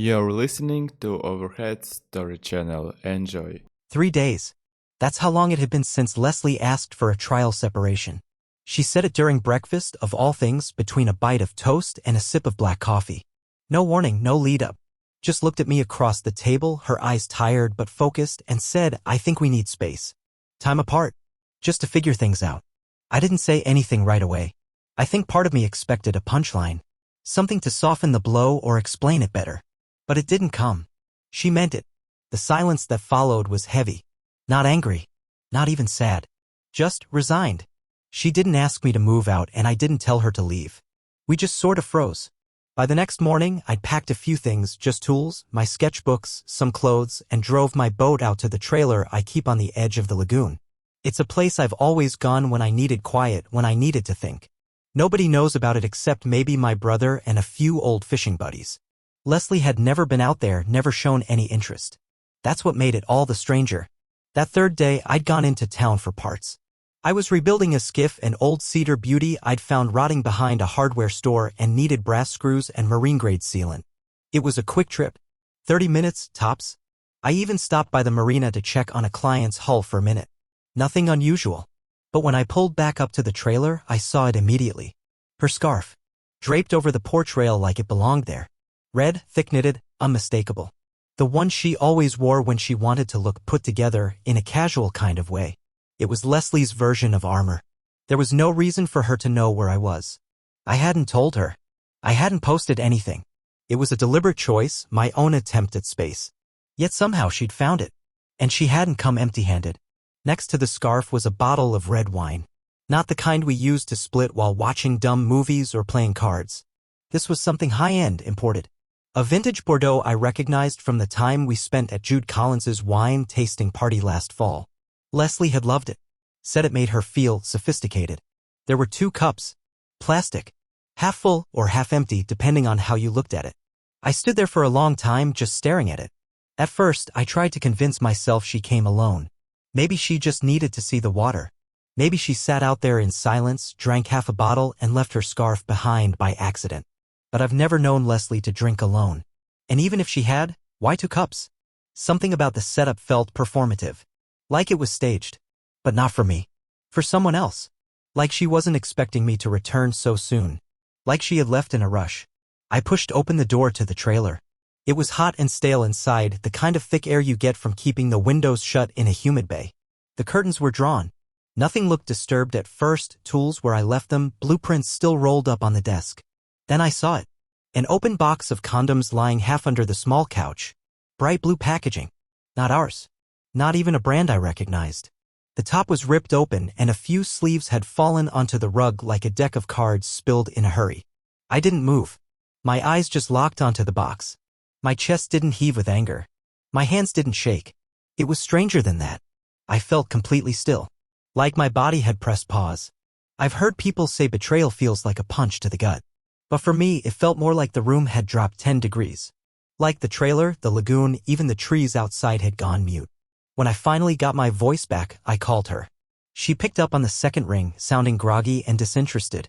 You're listening to Overhead Story Channel. Enjoy. 3 days. That's how long it had been since Leslie asked for a trial separation. She said it during breakfast, of all things, between a bite of toast and a sip of black coffee. No warning, no lead-up. Just looked at me across the table, her eyes tired but focused, and said, "I think we need space. Time apart. Just to figure things out." I didn't say anything right away. I think part of me expected a punchline. Something to soften the blow or explain it better. But it didn't come. She meant it. The silence that followed was heavy. Not angry. Not even sad. Just resigned. She didn't ask me to move out and I didn't tell her to leave. We just sort of froze. By the next morning, I'd packed a few things, just tools, my sketchbooks, some clothes, and drove my boat out to the trailer I keep on the edge of the lagoon. It's a place I've always gone when I needed quiet, when I needed to think. Nobody knows about it except maybe my brother and a few old fishing buddies. Leslie had never been out there, never shown any interest. That's what made it all the stranger. That third day, I'd gone into town for parts. I was rebuilding a skiff, an old cedar beauty I'd found rotting behind a hardware store and needed brass screws and marine-grade sealant. It was a quick trip. 30 minutes, tops. I even stopped by the marina to check on a client's hull for a minute. Nothing unusual. But when I pulled back up to the trailer, I saw it immediately. Her scarf. Draped over the porch rail like it belonged there. Red, thick-knitted, unmistakable. The one she always wore when she wanted to look put together in a casual kind of way. It was Leslie's version of armor. There was no reason for her to know where I was. I hadn't told her. I hadn't posted anything. It was a deliberate choice, my own attempt at space. Yet somehow she'd found it. And she hadn't come empty-handed. Next to the scarf was a bottle of red wine. Not the kind we used to split while watching dumb movies or playing cards. This was something high-end, imported. A vintage Bordeaux I recognized from the time we spent at Jude Collins's wine tasting party last fall. Leslie had loved it. Said it made her feel sophisticated. There were 2 cups. Plastic. Half full or half empty depending on how you looked at it. I stood there for a long time just staring at it. At first, I tried to convince myself she came alone. Maybe she just needed to see the water. Maybe she sat out there in silence, drank half a bottle, and left her scarf behind by accident. But I've never known Leslie to drink alone. And even if she had, why 2 cups? Something about the setup felt performative. Like it was staged. But not for me. For someone else. Like she wasn't expecting me to return so soon. Like she had left in a rush. I pushed open the door to the trailer. It was hot and stale inside, the kind of thick air you get from keeping the windows shut in a humid bay. The curtains were drawn. Nothing looked disturbed at first, tools where I left them, blueprints still rolled up on the desk. Then I saw it. An open box of condoms lying half under the small couch. Bright blue packaging. Not ours. Not even a brand I recognized. The top was ripped open and a few sleeves had fallen onto the rug like a deck of cards spilled in a hurry. I didn't move. My eyes just locked onto the box. My chest didn't heave with anger. My hands didn't shake. It was stranger than that. I felt completely still. Like my body had pressed pause. I've heard people say betrayal feels like a punch to the gut. But for me, it felt more like the room had dropped 10 degrees. Like the trailer, the lagoon, even the trees outside had gone mute. When I finally got my voice back, I called her. She picked up on the second ring, sounding groggy and disinterested.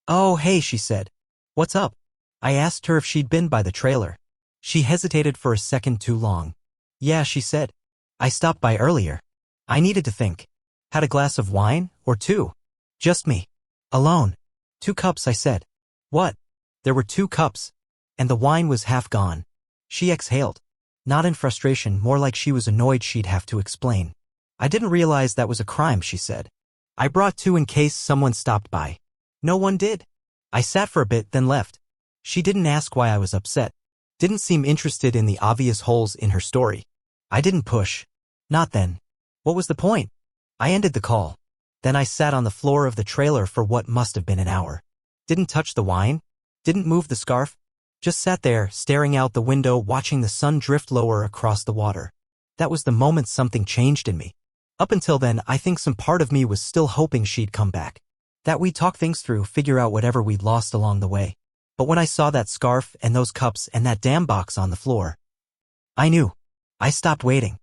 "Oh, hey," she said. "What's up?" I asked her if she'd been by the trailer. She hesitated for a second too long. "Yeah," she said. "I stopped by earlier. I needed to think. Had a glass of wine, or 2. Just me. Alone. 2 cups," I said. "What?" There were 2 cups. And the wine was half gone. She exhaled. Not in frustration, more like she was annoyed she'd have to explain. "I didn't realize that was a crime," she said. "I brought 2 in case someone stopped by." No one did. I sat for a bit, then left. She didn't ask why I was upset. Didn't seem interested in the obvious holes in her story. I didn't push. Not then. What was the point? I ended the call. Then I sat on the floor of the trailer for what must have been an hour. Didn't touch the wine. Didn't move the scarf. Just sat there, staring out the window, watching the sun drift lower across the water. That was the moment something changed in me. Up until then, I think some part of me was still hoping she'd come back. That we'd talk things through, figure out whatever we'd lost along the way. But when I saw that scarf and those cups and that damn box on the floor, I knew. I stopped waiting.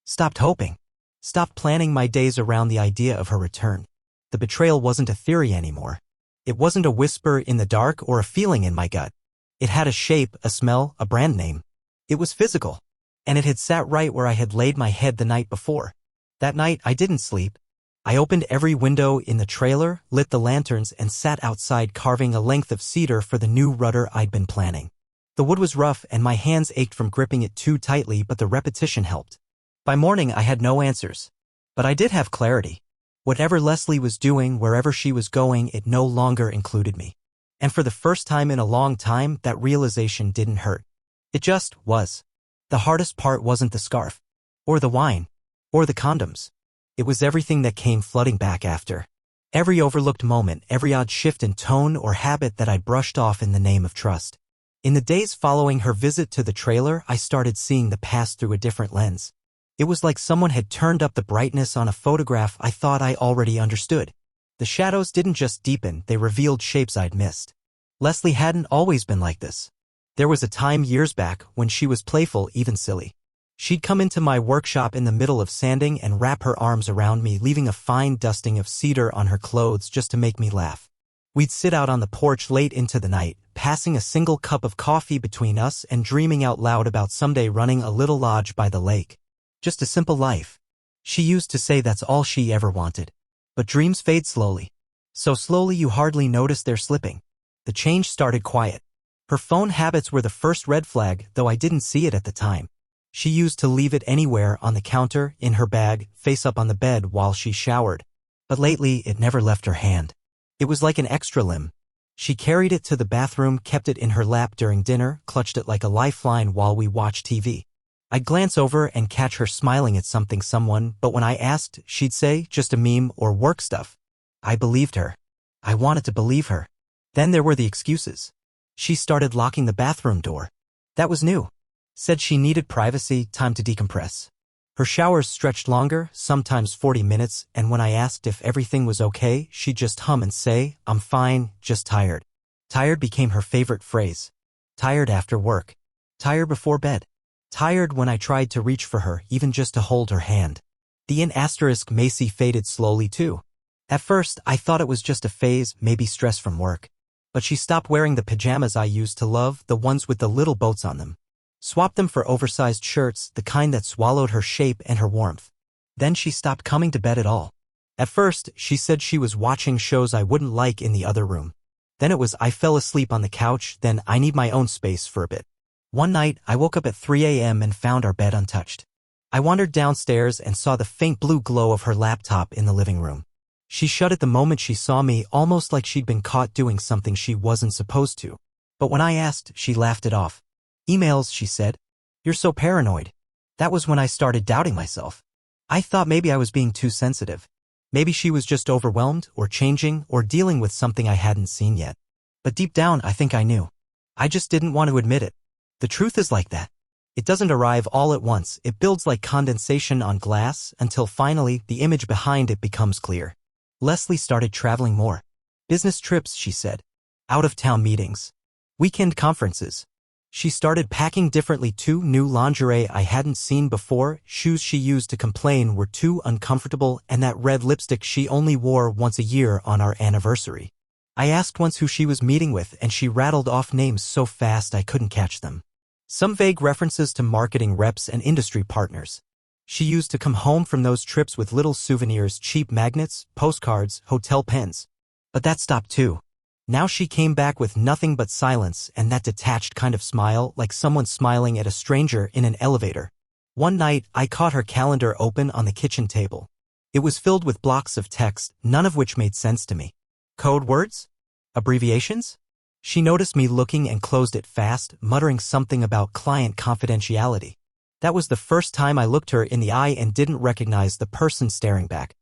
Stopped hoping. Stopped planning my days around the idea of her return. The betrayal wasn't a theory anymore. It wasn't a whisper in the dark or a feeling in my gut. It had a shape, a smell, a brand name. It was physical. And it had sat right where I had laid my head the night before. That night, I didn't sleep. I opened every window in the trailer, lit the lanterns, and sat outside carving a length of cedar for the new rudder I'd been planning. The wood was rough and my hands ached from gripping it too tightly, but the repetition helped. By morning, I had no answers. But I did have clarity. Whatever Leslie was doing, wherever she was going, it no longer included me. And for the first time in a long time, that realization didn't hurt. It just was. The hardest part wasn't the scarf, or the wine, or the condoms. It was everything that came flooding back after. Every overlooked moment, every odd shift in tone or habit that I brushed off in the name of trust. In the days following her visit to the trailer, I started seeing the past through a different lens. It was like someone had turned up the brightness on a photograph I thought I already understood. The shadows didn't just deepen, they revealed shapes I'd missed. Leslie hadn't always been like this. There was a time years back when she was playful, even silly. She'd come into my workshop in the middle of sanding and wrap her arms around me, leaving a fine dusting of cedar on her clothes just to make me laugh. We'd sit out on the porch late into the night, passing a single cup of coffee between us and dreaming out loud about someday running a little lodge by the lake. Just a simple life. She used to say that's all she ever wanted. But dreams fade slowly. So slowly you hardly notice they're slipping. The change started quiet. Her phone habits were the first red flag, though I didn't see it at the time. She used to leave it anywhere, on the counter, in her bag, face up on the bed while she showered. But lately, it never left her hand. It was like an extra limb. She carried it to the bathroom, kept it in her lap during dinner, clutched it like a lifeline while we watched TV. I'd glance over and catch her smiling at someone, but when I asked, she'd say, just a meme or work stuff. I believed her. I wanted to believe her. Then there were the excuses. She started locking the bathroom door. That was new. Said she needed privacy, time to decompress. Her showers stretched longer, sometimes 40 minutes, and when I asked if everything was okay, she'd just hum and say, I'm fine, just tired. Tired became her favorite phrase. Tired after work. Tired before bed. Tired when I tried to reach for her, even just to hold her hand. The in asterisk Macy faded slowly too. At first, I thought it was just a phase, maybe stress from work. But she stopped wearing the pajamas I used to love, the ones with the little boats on them. Swapped them for oversized shirts, the kind that swallowed her shape and her warmth. Then she stopped coming to bed at all. At first, she said she was watching shows I wouldn't like in the other room. Then it was I fell asleep on the couch, then I need my own space for a bit. One night, I woke up at 3 a.m. and found our bed untouched. I wandered downstairs and saw the faint blue glow of her laptop in the living room. She shut it the moment she saw me, almost like she'd been caught doing something she wasn't supposed to. But when I asked, she laughed it off. Emails, she said. You're so paranoid. That was when I started doubting myself. I thought maybe I was being too sensitive. Maybe she was just overwhelmed, or changing, or dealing with something I hadn't seen yet. But deep down, I think I knew. I just didn't want to admit it. The truth is like that. It doesn't arrive all at once. It builds like condensation on glass until finally the image behind it becomes clear. Leslie started traveling more. Business trips, she said. Out-of-town meetings. Weekend conferences. She started packing differently too, new lingerie I hadn't seen before, shoes she used to complain were too uncomfortable, and that red lipstick she only wore once a year on our anniversary. I asked once who she was meeting with and she rattled off names so fast I couldn't catch them. Some vague references to marketing reps and industry partners. She used to come home from those trips with little souvenirs, cheap magnets, postcards, hotel pens. But that stopped too. Now she came back with nothing but silence and that detached kind of smile, like someone smiling at a stranger in an elevator. One night, I caught her calendar open on the kitchen table. It was filled with blocks of text, none of which made sense to me. Code words? Abbreviations? She noticed me looking and closed it fast, muttering something about client confidentiality. That was the first time I looked her in the eye and didn't recognize the person staring back.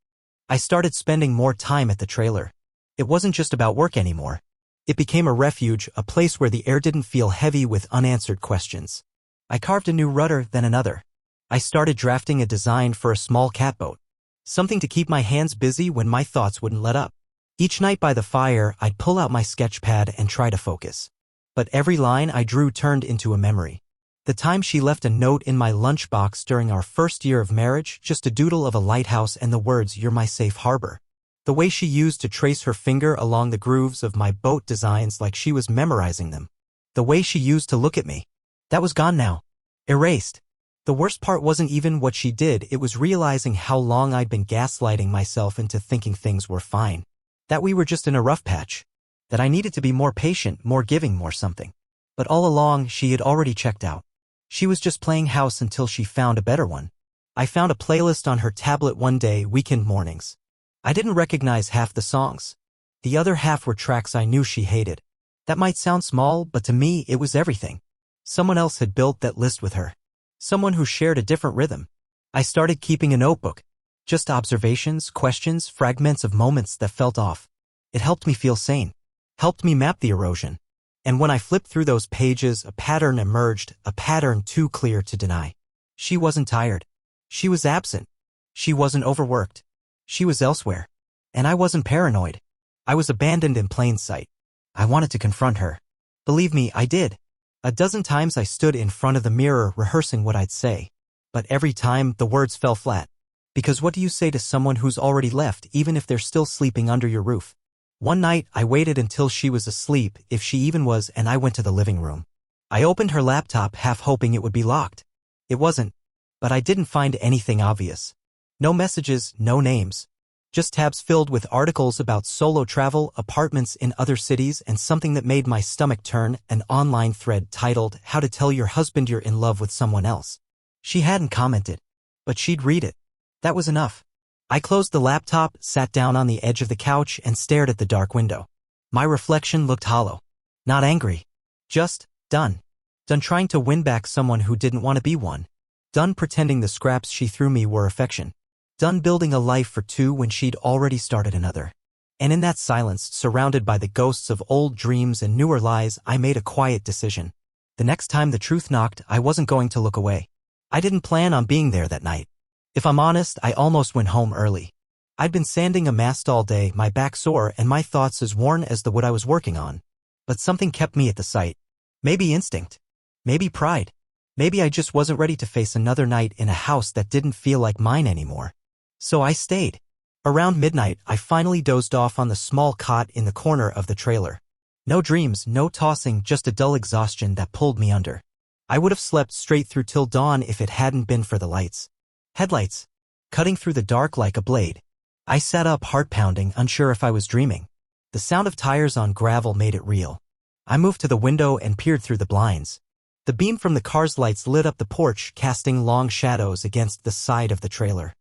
I started spending more time at the trailer. It wasn't just about work anymore. It became a refuge, a place where the air didn't feel heavy with unanswered questions. I carved a new rudder, then another. I started drafting a design for a small catboat. Something to keep my hands busy when my thoughts wouldn't let up. Each night by the fire, I'd pull out my sketch pad and try to focus. But every line I drew turned into a memory. The time she left a note in my lunchbox during our first year of marriage, just a doodle of a lighthouse and the words, "You're my safe harbor." The way she used to trace her finger along the grooves of my boat designs like she was memorizing them. The way she used to look at me. That was gone now. Erased. The worst part wasn't even what she did, it was realizing how long I'd been gaslighting myself into thinking things were fine. That we were just in a rough patch. That I needed to be more patient, more giving, more something. But all along, she had already checked out. She was just playing house until she found a better one. I found a playlist on her tablet one day, weekend mornings. I didn't recognize half the songs. The other half were tracks I knew she hated. That might sound small, but to me it was everything. Someone else had built that list with her. Someone who shared a different rhythm. I started keeping a notebook. Just observations, questions, fragments of moments that felt off. It helped me feel sane. Helped me map the erosion. And when I flipped through those pages, a pattern emerged, a pattern too clear to deny. She wasn't tired. She was absent. She wasn't overworked. She was elsewhere. And I wasn't paranoid. I was abandoned in plain sight. I wanted to confront her. Believe me, I did. A dozen times I stood in front of the mirror rehearsing what I'd say. But every time, the words fell flat. Because what do you say to someone who's already left, even if they're still sleeping under your roof? One night, I waited until she was asleep, if she even was, and I went to the living room. I opened her laptop, half hoping it would be locked. It wasn't. But I didn't find anything obvious. No messages, no names. Just tabs filled with articles about solo travel, apartments in other cities, and something that made my stomach turn, an online thread titled, "How to Tell Your Husband You're in Love with Someone Else." She hadn't commented. But she'd read it. That was enough. I closed the laptop, sat down on the edge of the couch, and stared at the dark window. My reflection looked hollow. Not angry. Just done. Done trying to win back someone who didn't want to be one. Done pretending the scraps she threw me were affection. Done building a life for two when she'd already started another. And in that silence, surrounded by the ghosts of old dreams and newer lies, I made a quiet decision. The next time the truth knocked, I wasn't going to look away. I didn't plan on being there that night. If I'm honest, I almost went home early. I'd been sanding a mast all day, my back sore and my thoughts as worn as the wood I was working on. But something kept me at the site. Maybe instinct. Maybe pride. Maybe I just wasn't ready to face another night in a house that didn't feel like mine anymore. So I stayed. Around midnight, I finally dozed off on the small cot in the corner of the trailer. No dreams, no tossing, just a dull exhaustion that pulled me under. I would have slept straight through till dawn if it hadn't been for the lights. Headlights. Cutting through the dark like a blade. I sat up, heart pounding, unsure if I was dreaming. The sound of tires on gravel made it real. I moved to the window and peered through the blinds. The beam from the car's lights lit up the porch, casting long shadows against the side of the trailer.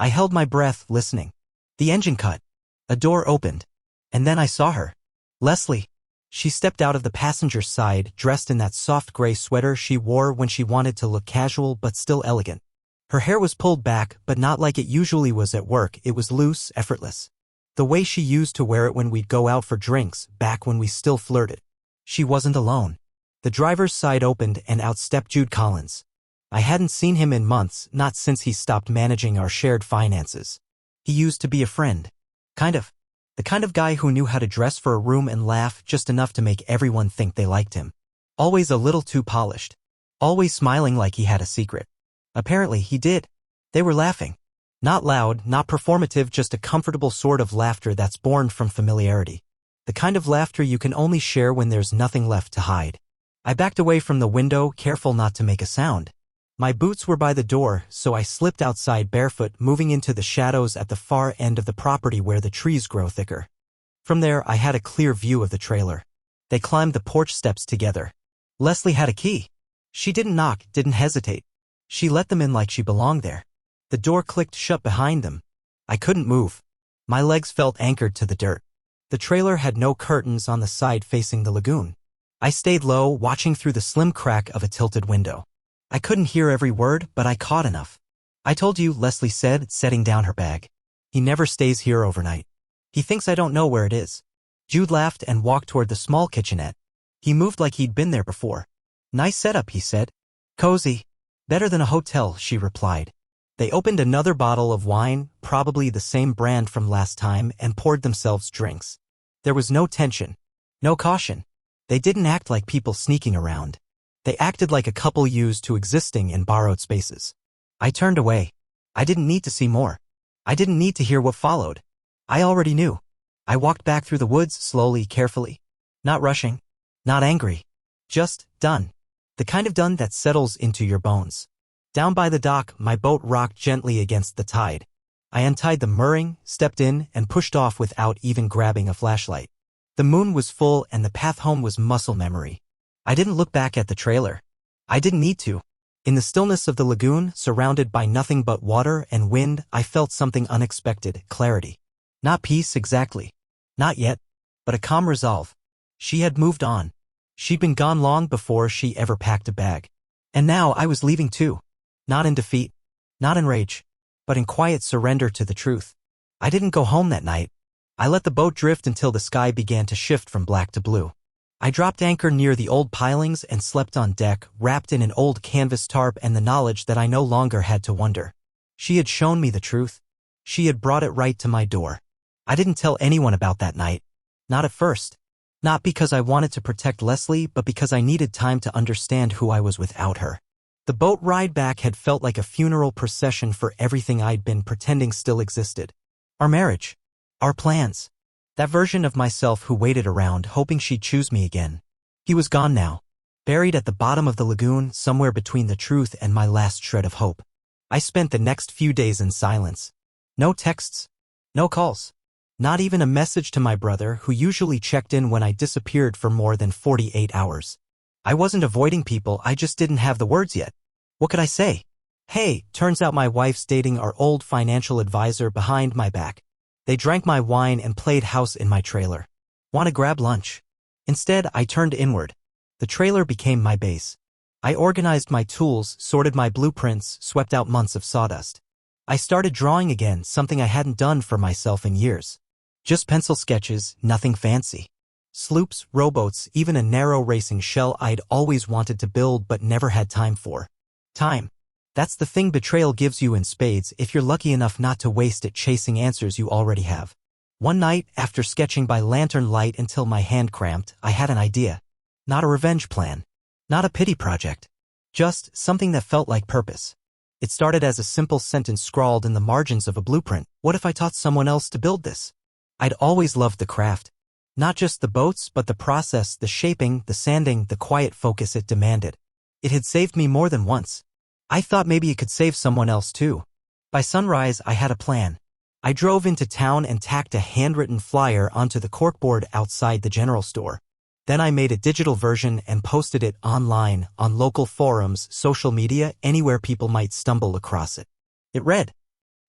I held my breath, listening. The engine cut. A door opened. And then I saw her. Leslie. She stepped out of the passenger side, dressed in that soft gray sweater she wore when she wanted to look casual but still elegant. Her hair was pulled back, but not like it usually was at work, it was loose, effortless. The way she used to wear it when we'd go out for drinks, back when we still flirted. She wasn't alone. The driver's side opened and out stepped Jude Collins. I hadn't seen him in months, not since he stopped managing our shared finances. He used to be a friend. Kind of. The kind of guy who knew how to dress for a room and laugh just enough to make everyone think they liked him. Always a little too polished. Always smiling like he had a secret. Apparently he did. They were laughing. Not loud, not performative, just a comfortable sort of laughter that's born from familiarity. The kind of laughter you can only share when there's nothing left to hide. I backed away from the window, careful not to make a sound. My boots were by the door, so I slipped outside barefoot, moving into the shadows at the far end of the property where the trees grow thicker. From there, I had a clear view of the trailer. They climbed the porch steps together. Leslie had a key. She didn't knock, didn't hesitate. She let them in like she belonged there. The door clicked shut behind them. I couldn't move. My legs felt anchored to the dirt. The trailer had no curtains on the side facing the lagoon. I stayed low, watching through the slim crack of a tilted window. I couldn't hear every word, but I caught enough. "I told you," Leslie said, setting down her bag. "He never stays here overnight. He thinks I don't know where it is." Jude laughed and walked toward the small kitchenette. He moved like he'd been there before. "Nice setup," he said. "Cozy. Better than a hotel," she replied. They opened another bottle of wine, probably the same brand from last time, and poured themselves drinks. There was no tension. No caution. They didn't act like people sneaking around. They acted like a couple used to existing in borrowed spaces. I turned away. I didn't need to see more. I didn't need to hear what followed. I already knew. I walked back through the woods slowly, carefully. Not rushing. Not angry. Just done. The kind of done that settles into your bones. Down by the dock, my boat rocked gently against the tide. I untied the mooring, stepped in, and pushed off without even grabbing a flashlight. The moon was full and the path home was muscle memory. I didn't look back at the trailer. I didn't need to. In the stillness of the lagoon, surrounded by nothing but water and wind, I felt something unexpected, clarity. Not peace exactly. Not yet. But a calm resolve. She had moved on. She'd been gone long before she ever packed a bag. And now I was leaving too. Not in defeat. Not in rage. But in quiet surrender to the truth. I didn't go home that night. I let the boat drift until the sky began to shift from black to blue. I dropped anchor near the old pilings and slept on deck, wrapped in an old canvas tarp and the knowledge that I no longer had to wonder. She had shown me the truth. She had brought it right to my door. I didn't tell anyone about that night. Not at first. Not because I wanted to protect Leslie, but because I needed time to understand who I was without her. The boat ride back had felt like a funeral procession for everything I'd been pretending still existed. Our marriage. Our plans. That version of myself who waited around, hoping she'd choose me again. He was gone now. Buried at the bottom of the lagoon, somewhere between the truth and my last shred of hope. I spent the next few days in silence. No texts. No calls. Not even a message to my brother, who usually checked in when I disappeared for more than 48 hours. I wasn't avoiding people, I just didn't have the words yet. What could I say? Hey, turns out my wife's dating our old financial advisor behind my back. They drank my wine and played house in my trailer. Want to grab lunch? Instead, I turned inward. The trailer became my base. I organized my tools, sorted my blueprints, swept out months of sawdust. I started drawing again, something I hadn't done for myself in years. Just pencil sketches, nothing fancy. Sloops, rowboats, even a narrow racing shell I'd always wanted to build but never had time for. Time. That's the thing betrayal gives you in spades if you're lucky enough not to waste it chasing answers you already have. One night, after sketching by lantern light until my hand cramped, I had an idea. Not a revenge plan. Not a pity project. Just something that felt like purpose. It started as a simple sentence scrawled in the margins of a blueprint. What if I taught someone else to build this? I'd always loved the craft. Not just the boats, but the process, the shaping, the sanding, the quiet focus it demanded. It had saved me more than once. I thought maybe it could save someone else too. By sunrise, I had a plan. I drove into town and tacked a handwritten flyer onto the corkboard outside the general store. Then I made a digital version and posted it online, on local forums, social media, anywhere people might stumble across it. It read,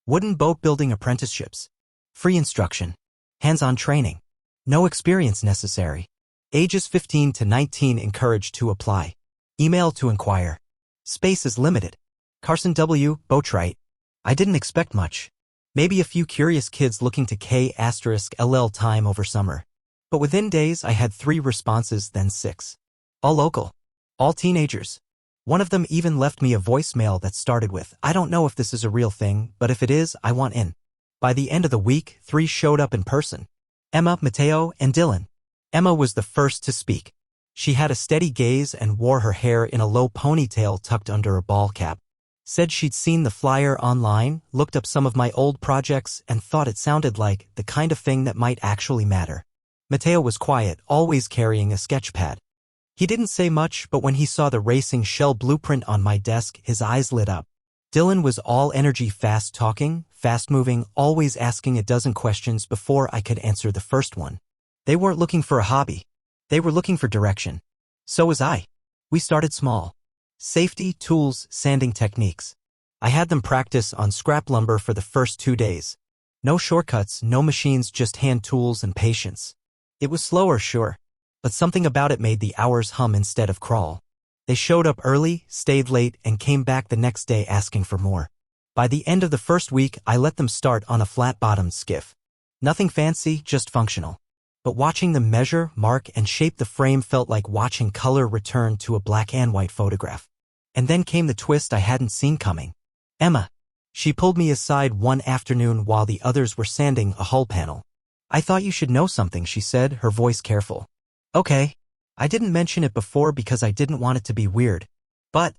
"Wooden boat building apprenticeships. Free instruction. Hands-on training. No experience necessary. Ages 15 to 19 encouraged to apply. Email to inquire. Space is limited. Carson W. Boatwright." I didn't expect much. Maybe a few curious kids looking to K*LL time over summer. But within days I had 3 responses, then 6. All local. All teenagers. One of them even left me a voicemail that started with, "I don't know if this is a real thing, but if it is, I want in." By the end of the week, 3 showed up in person. Emma, Mateo, and Dylan. Emma was the first to speak. She had a steady gaze and wore her hair in a low ponytail tucked under a ball cap. Said she'd seen the flyer online, looked up some of my old projects, and thought it sounded like the kind of thing that might actually matter. Mateo was quiet, always carrying a sketch pad. He didn't say much, but when he saw the racing shell blueprint on my desk, his eyes lit up. Dylan was all energy, fast-talking, fast-moving, always asking a dozen questions before I could answer the first one. They weren't looking for a hobby. They were looking for direction. So was I. We started small. Safety, tools, sanding techniques. I had them practice on scrap lumber for the first 2 days. No shortcuts, no machines, just hand tools and patience. It was slower, sure, but something about it made the hours hum instead of crawl. They showed up early, stayed late, and came back the next day asking for more. By the end of the first week, I let them start on a flat-bottomed skiff. Nothing fancy, just functional. But watching them measure, mark, and shape the frame felt like watching color return to a black and white photograph. And then came the twist I hadn't seen coming. Emma. She pulled me aside one afternoon while the others were sanding a hull panel. "I thought you should know something," she said, her voice careful. "Okay." I didn't mention it before because I didn't want it to be weird. But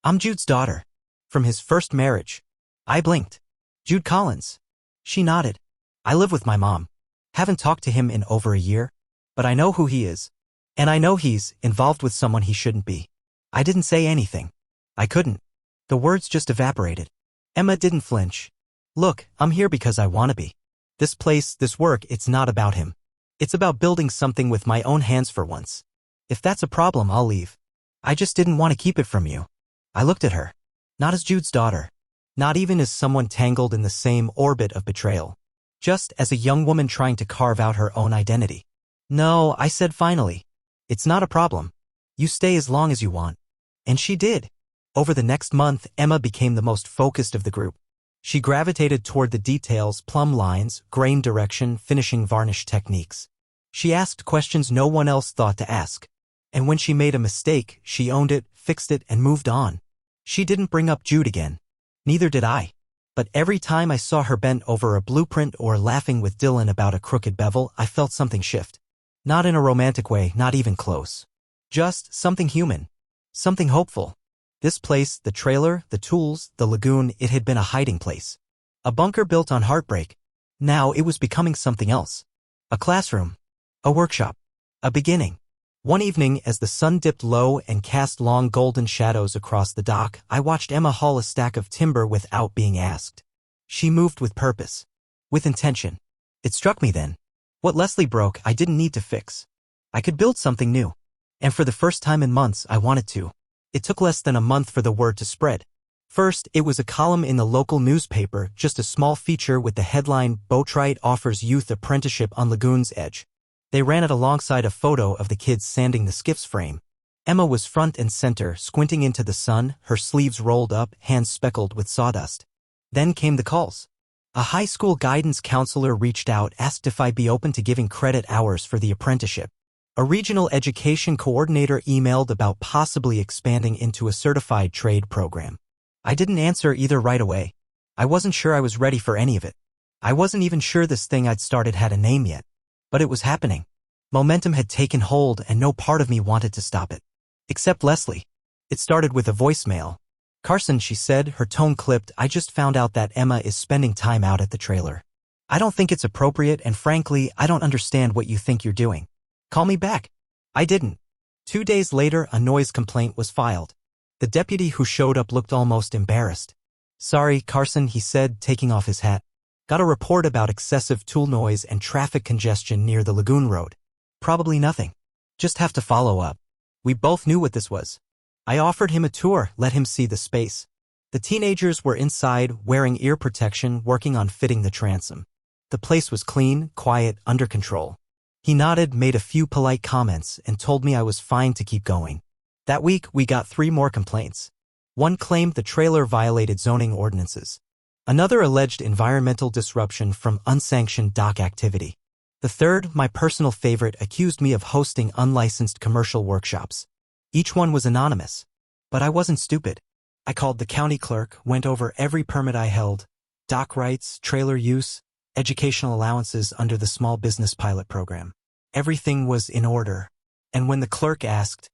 I'm Jude's daughter. From his first marriage. I blinked. "Jude Collins." She nodded. "I live with my mom. Haven't talked to him in over a year. But I know who he is. And I know he's involved with someone he shouldn't be." I didn't say anything. I couldn't. The words just evaporated. Emma didn't flinch. Look, I'm here because I want to be. This place, this work, it's not about him. It's about building something with my own hands for once. If that's a problem, I'll leave. I just didn't want to keep it from you. I looked at her. Not as Jude's daughter. Not even as someone tangled in the same orbit of betrayal. Just as a young woman trying to carve out her own identity. No, I said finally. It's not a problem. You stay as long as you want. And she did. Over the next month, Emma became the most focused of the group. She gravitated toward the details, plumb lines, grain direction, finishing varnish techniques. She asked questions no one else thought to ask. And when she made a mistake, she owned it, fixed it, and moved on. She didn't bring up Jude again. Neither did I. But every time I saw her bent over a blueprint or laughing with Dylan about a crooked bevel, I felt something shift. Not in a romantic way, not even close. Just something human. Something hopeful. This place, the trailer, the tools, the lagoon, it had been a hiding place. A bunker built on heartbreak. Now it was becoming something else. A classroom. A workshop. A beginning. One evening, as the sun dipped low and cast long golden shadows across the dock, I watched Emma haul a stack of timber without being asked. She moved with purpose. With intention. It struck me then. What Leslie broke, I didn't need to fix. I could build something new. And for the first time in months, I wanted to. It took less than a month for the word to spread. First, it was a column in the local newspaper, just a small feature with the headline, Boatwright offers youth apprenticeship on Lagoon's edge. They ran it alongside a photo of the kids sanding the skiff's frame. Emma was front and center, squinting into the sun, her sleeves rolled up, hands speckled with sawdust. Then came the calls. A high school guidance counselor reached out, asked if I'd be open to giving credit hours for the apprenticeship. A regional education coordinator emailed about possibly expanding into a certified trade program. I didn't answer either right away. I wasn't sure I was ready for any of it. I wasn't even sure this thing I'd started had a name yet. But it was happening. Momentum had taken hold and no part of me wanted to stop it. Except Leslie. It started with a voicemail. Carson, she said, her tone clipped, I just found out that Emma is spending time out at the trailer. I don't think it's appropriate and frankly, I don't understand what you think you're doing. Call me back. I didn't. 2 days later, a noise complaint was filed. The deputy who showed up looked almost embarrassed. Sorry, Carson, he said, taking off his hat. Got a report about excessive tool noise and traffic congestion near the Lagoon Road. Probably nothing. Just have to follow up. We both knew what this was. I offered him a tour, let him see the space. The teenagers were inside, wearing ear protection, working on fitting the transom. The place was clean, quiet, under control. He nodded, made a few polite comments, and told me I was fine to keep going. That week, we got 3 more complaints. One claimed the trailer violated zoning ordinances. Another alleged environmental disruption from unsanctioned dock activity. The third, my personal favorite, accused me of hosting unlicensed commercial workshops. Each one was anonymous. But I wasn't stupid. I called the county clerk, went over every permit I held, dock rights, trailer use, educational allowances under the small business pilot program. Everything was in order. And when the clerk asked,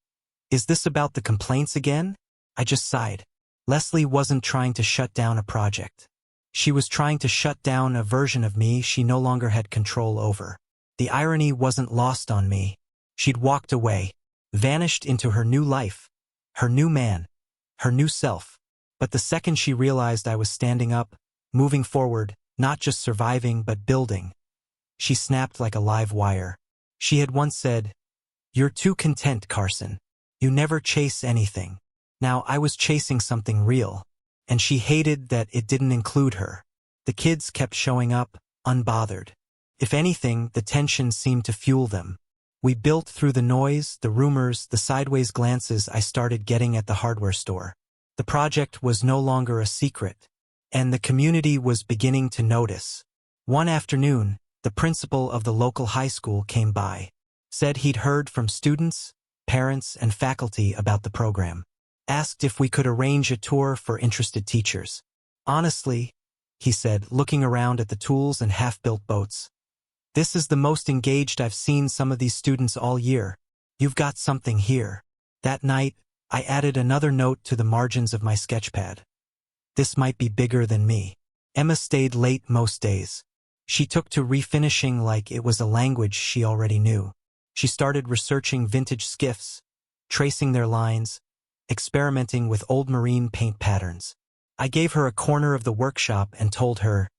"Is this about the complaints again?" I just sighed. Leslie wasn't trying to shut down a project. She was trying to shut down a version of me she no longer had control over. The irony wasn't lost on me. She'd walked away, vanished into her new life, her new man, her new self. But the second she realized I was standing up, moving forward, not just surviving but building, she snapped like a live wire. She had once said, "You're too content, Carson. You never chase anything." Now I was chasing something real. And she hated that it didn't include her. The kids kept showing up, unbothered. If anything, the tension seemed to fuel them. We built through the noise, the rumors, the sideways glances I started getting at the hardware store. The project was no longer a secret, and the community was beginning to notice. One afternoon, the principal of the local high school came by, said he'd heard from students, parents, and faculty about the program. Asked if we could arrange a tour for interested teachers. Honestly, he said, looking around at the tools and half-built boats, this is the most engaged I've seen some of these students all year. You've got something here. That night, I added another note to the margins of my sketchpad. This might be bigger than me. Emma stayed late most days. She took to refinishing like it was a language she already knew. She started researching vintage skiffs, tracing their lines, experimenting with old marine paint patterns. I gave her a corner of the workshop and told her,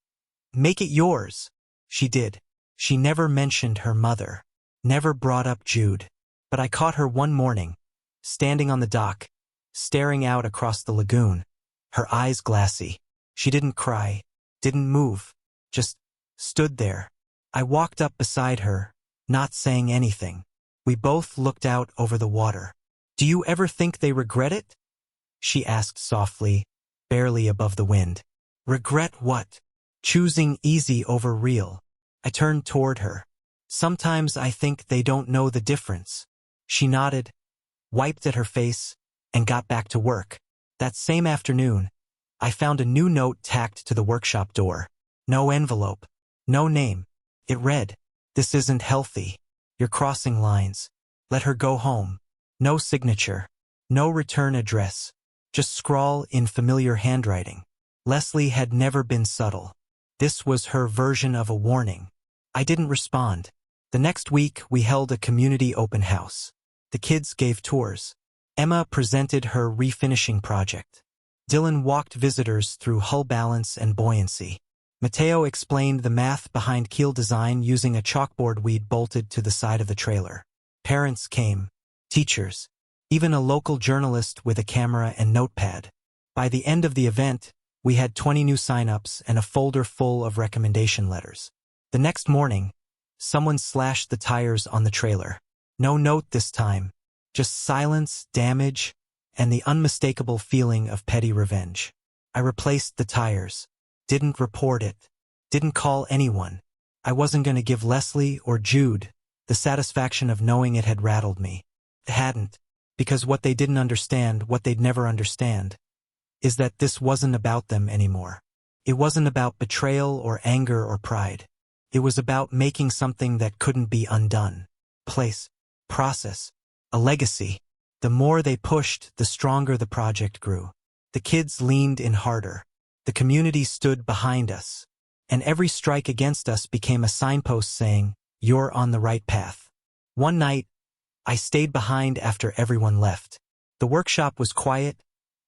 "Make it yours." She did. She never mentioned her mother, never brought up Jude. But I caught her one morning, standing on the dock, staring out across the lagoon, her eyes glassy. She didn't cry, didn't move, just stood there. I walked up beside her, not saying anything. We both looked out over the water. "Do you ever think they regret it?" she asked softly, barely above the wind. "Regret what?" "Choosing easy over real." I turned toward her. "Sometimes I think they don't know the difference." She nodded, wiped at her face, and got back to work. That same afternoon, I found a new note tacked to the workshop door. No envelope, no name. It read, "This isn't healthy. You're crossing lines. Let her go home." No signature, no return address, just scrawl in familiar handwriting. Leslie had never been subtle. This was her version of a warning. I didn't respond. The next week, we held a community open house. The kids gave tours. Emma presented her refinishing project. Dylan walked visitors through hull balance and buoyancy. Mateo explained the math behind keel design using a chalkboard we'd bolted to the side of the trailer. Parents came, teachers, even a local journalist with a camera and notepad. By the end of the event, we had 20 new sign-ups and a folder full of recommendation letters. The next morning, someone slashed the tires on the trailer. No note this time, just silence, damage, and the unmistakable feeling of petty revenge. I replaced the tires, didn't report it, didn't call anyone. I wasn't going to give Leslie or Jude the satisfaction of knowing it had rattled me. It hadn't, because what they didn't understand, what they'd never understand, is that this wasn't about them anymore. It wasn't about betrayal or anger or pride. It was about making something that couldn't be undone. Place, process, a legacy. The more they pushed, the stronger the project grew. The kids leaned in harder. The community stood behind us. And every strike against us became a signpost saying, "You're on the right path." One night, I stayed behind after everyone left. The workshop was quiet,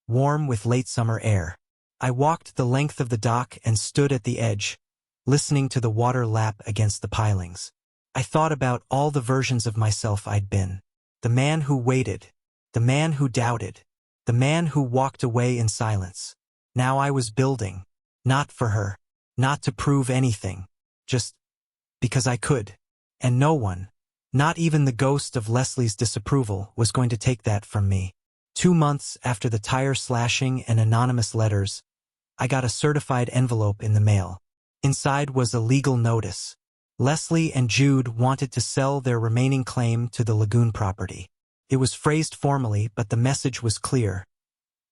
warm with late summer air. I walked the length of the dock and stood at the edge, listening to the water lap against the pilings. I thought about all the versions of myself I'd been. The man who waited, the man who doubted, the man who walked away in silence. Now I was building, not for her, not to prove anything, just because I could. And no one, not even the ghost of Leslie's disapproval, was going to take that from me. 2 months after the tire slashing and anonymous letters, I got a certified envelope in the mail. Inside was a legal notice. Leslie and Jude wanted to sell their remaining claim to the lagoon property. It was phrased formally, but the message was clear.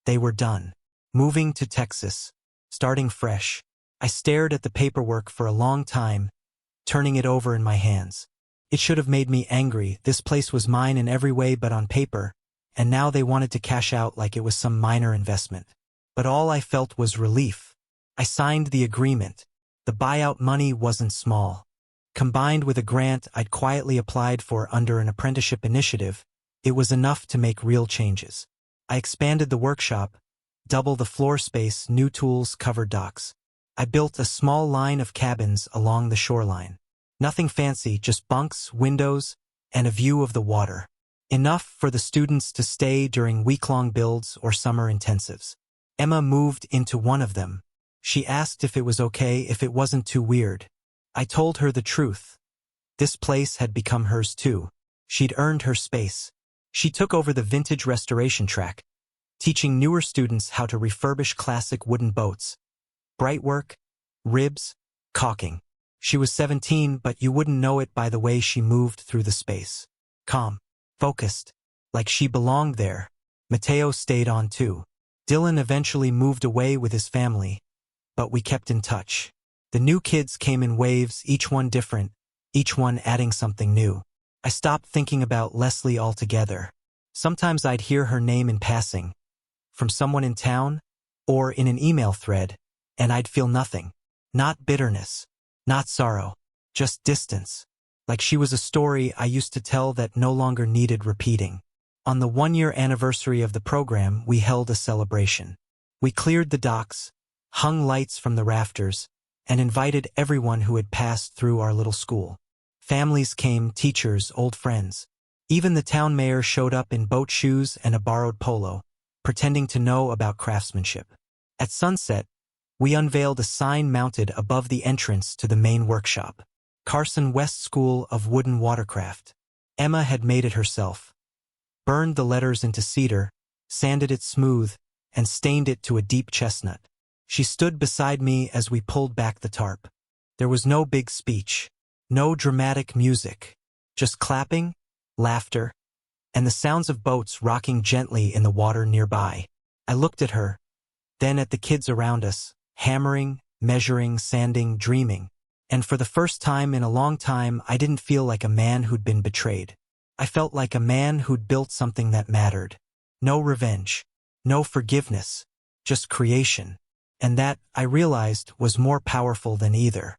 They were done. Moving to Texas. Starting fresh. I stared at the paperwork for a long time, turning it over in my hands. It should have made me angry. This place was mine in every way but on paper, and now they wanted to cash out like it was some minor investment. But all I felt was relief. I signed the agreement. The buyout money wasn't small. Combined with a grant I'd quietly applied for under an apprenticeship initiative, it was enough to make real changes. I expanded the workshop, double the floor space, new tools, covered docks. I built a small line of cabins along the shoreline. Nothing fancy, just bunks, windows, and a view of the water. Enough for the students to stay during week-long builds or summer intensives. Emma moved into one of them. She asked if it was okay if it wasn't too weird. I told her the truth. This place had become hers too. She'd earned her space. She took over the vintage restoration track, teaching newer students how to refurbish classic wooden boats. Bright work, ribs, caulking. She was 17, but you wouldn't know it by the way she moved through the space. Calm, focused, like she belonged there. Mateo stayed on too. Dylan eventually moved away with his family, but we kept in touch. The new kids came in waves, each one different, each one adding something new. I stopped thinking about Leslie altogether. Sometimes I'd hear her name in passing, from someone in town, or in an email thread, and I'd feel nothing. Not bitterness, not sorrow, just distance. Like she was a story I used to tell that no longer needed repeating. On the 1-year anniversary of the program, we held a celebration. We cleared the docks, hung lights from the rafters, and invited everyone who had passed through our little school. Families came, teachers, old friends. Even the town mayor showed up in boat shoes and a borrowed polo, pretending to know about craftsmanship. At sunset, we unveiled a sign mounted above the entrance to the main workshop. Carson West School of Wooden Watercraft. Emma had made it herself. Burned the letters into cedar, sanded it smooth, and stained it to a deep chestnut. She stood beside me as we pulled back the tarp. There was no big speech, no dramatic music, just clapping, laughter, and the sounds of boats rocking gently in the water nearby. I looked at her, then at the kids around us, hammering, measuring, sanding, dreaming. And for the first time in a long time, I didn't feel like a man who'd been betrayed. I felt like a man who'd built something that mattered. No revenge, no forgiveness, just creation. And that, I realized, was more powerful than either.